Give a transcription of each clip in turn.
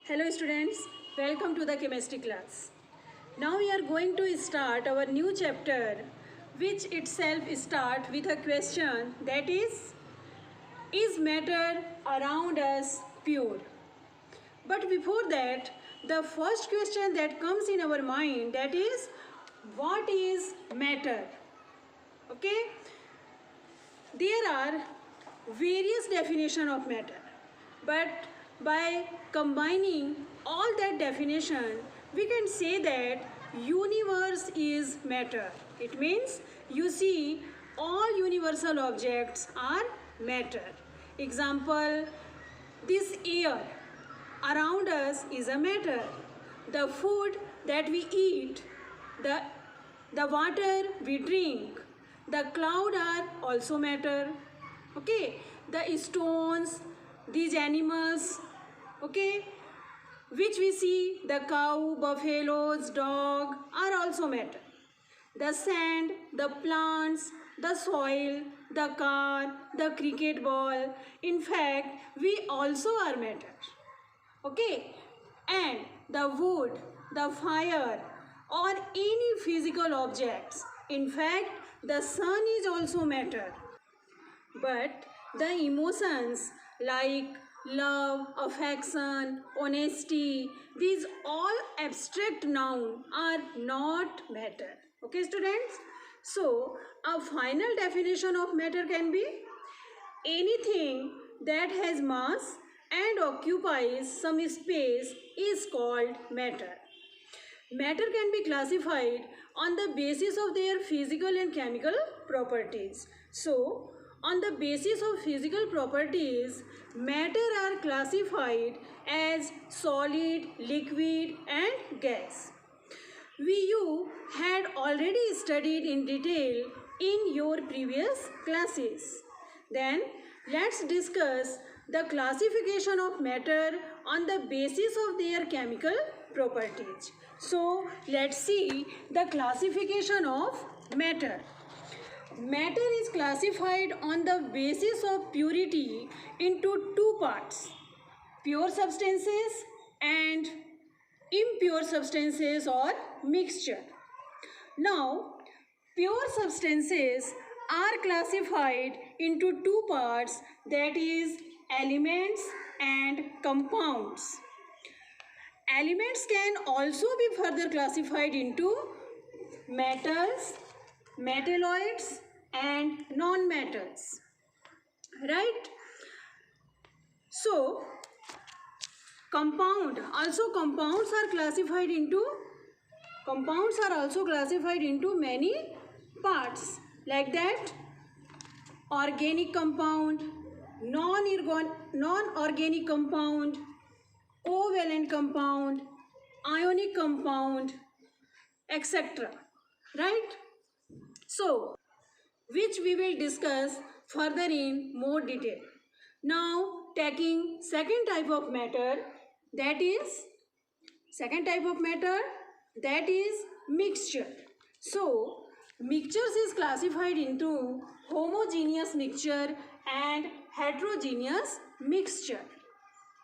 Hello students, welcome to the chemistry class. Now we are going to start our new chapter which itself start with a question that is matter around us pure? But before that, the first question that comes in our mind that is what is matter? Okay, there are various definitions of matter, but by combining all that definition, we can say that universe is matter. It means you see all universal objects are matter. Example, this air around us is a matter. The food that we eat, the water we drink, the cloud are also matter. Okay, the stones, these animals, okay, which we see, the cow, buffaloes, dog are also matter. The sand, the plants, the soil, the car, the cricket ball, in fact we also are matter. Okay, and the wood, the fire or any physical objects, in fact the sun is also matter. But the emotions like love, affection, honesty, these all abstract noun are not matter. Okay students, so a final definition of matter can be anything that has mass and occupies some space is called matter. Matter can be classified on the basis of their physical and chemical properties. So, on the basis of physical properties, matter are classified as solid, liquid and gas. You had already studied in detail in your previous classes. Then let's discuss the classification of matter on the basis of their chemical properties. So let's see the classification of matter. Matter is classified on the basis of purity into two parts: pure substances and impure substances or mixture. Now, pure substances are classified into two parts, that is elements and compounds. Elements can also be further classified into metals, metalloids and non-metals. Right? So, compounds are also classified into many parts, like that organic compound, non-organic compound, covalent compound, ionic compound, etc. Right? So, which we will discuss further in more detail. Now, taking second type of matter, that is mixture. So, mixtures is classified into homogeneous mixture and heterogeneous mixture.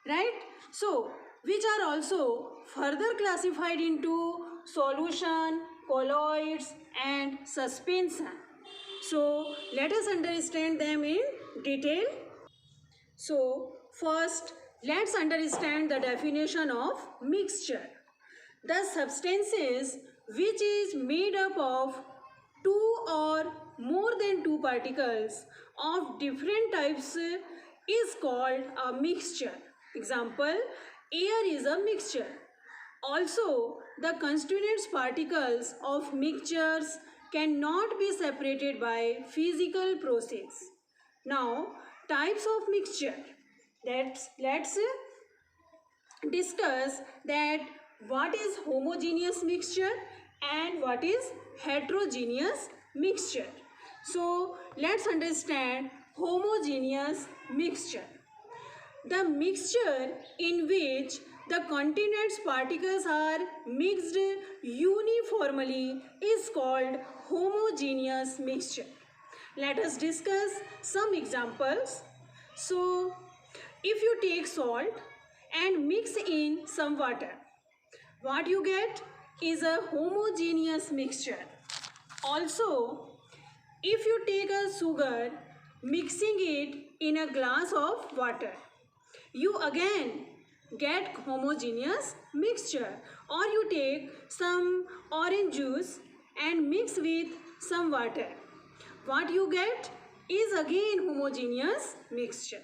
Right? So, which are also further classified into solution, colloids and suspension. So, let us understand them in detail. So, first, let's understand the definition of mixture. The substances which is made up of two or more than two particles of different types is called a mixture. Example, air is a mixture. Also, the constituent particles of mixtures cannot be separated by physical process. Now, types of mixture. Let's discuss that what is homogeneous mixture and what is heterogeneous mixture. So, let's understand homogeneous mixture. The mixture in which the constituent particles are mixed uniformly is called homogeneous mixture. Let us discuss some examples. So, if you take salt and mix in some water. What you get is a homogeneous mixture. Also, if you take a sugar, mixing it in a glass of water, you again get homogeneous mixture. Or you take some orange juice and mix with some water. What you get is again homogeneous mixture.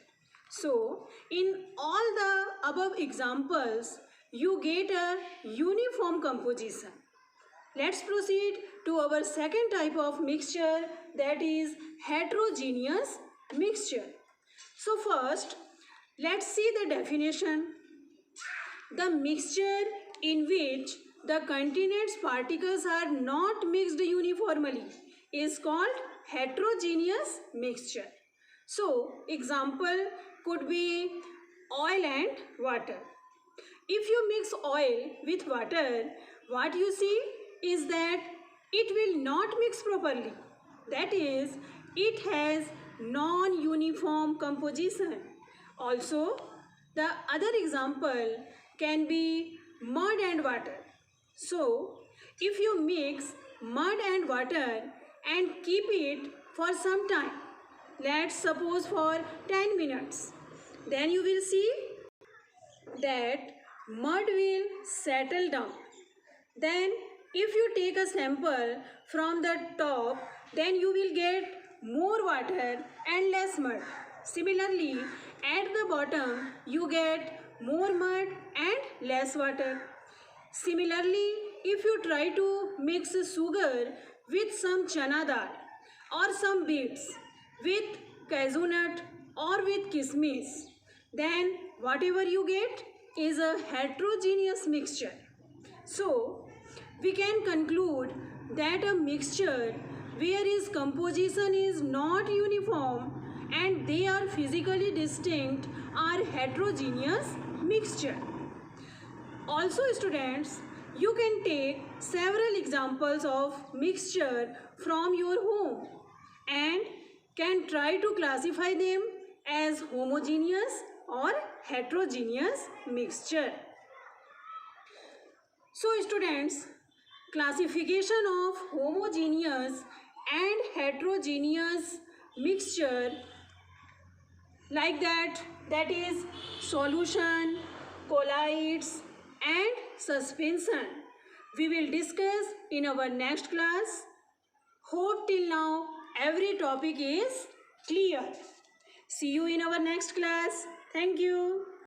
So, in all the above examples, you get a uniform composition. Let's proceed to our second type of mixture, that is heterogeneous mixture. So first, let's see the definition. The mixture in which the continuous particles are not mixed uniformly is called heterogeneous mixture. So, example could be oil and water. If you mix oil with water, what you see is that it will not mix properly. That is, it has non-uniform composition. Also, the other example can be mud and water. So, if you mix mud and water and keep it for some time, let's suppose for 10 minutes, then you will see that mud will settle down. Then if you take a sample from the top, then you will get more water and less mud. Similarly, at the bottom you get more mud and less water. Similarly, if you try to mix sugar with some chana dal or some beets, with cashew nut or with kismis, then whatever you get is a heterogeneous mixture. So, we can conclude that a mixture where its composition is not uniform and they are physically distinct are heterogeneous mixture. Also students, you can take several examples of mixture from your home and can try to classify them as homogeneous or heterogeneous mixture. So students, classification of homogeneous and heterogeneous mixture like that is solution, colloids and suspension. We will discuss in our next class. Hope till now every topic is clear. See you in our next class. Thank you.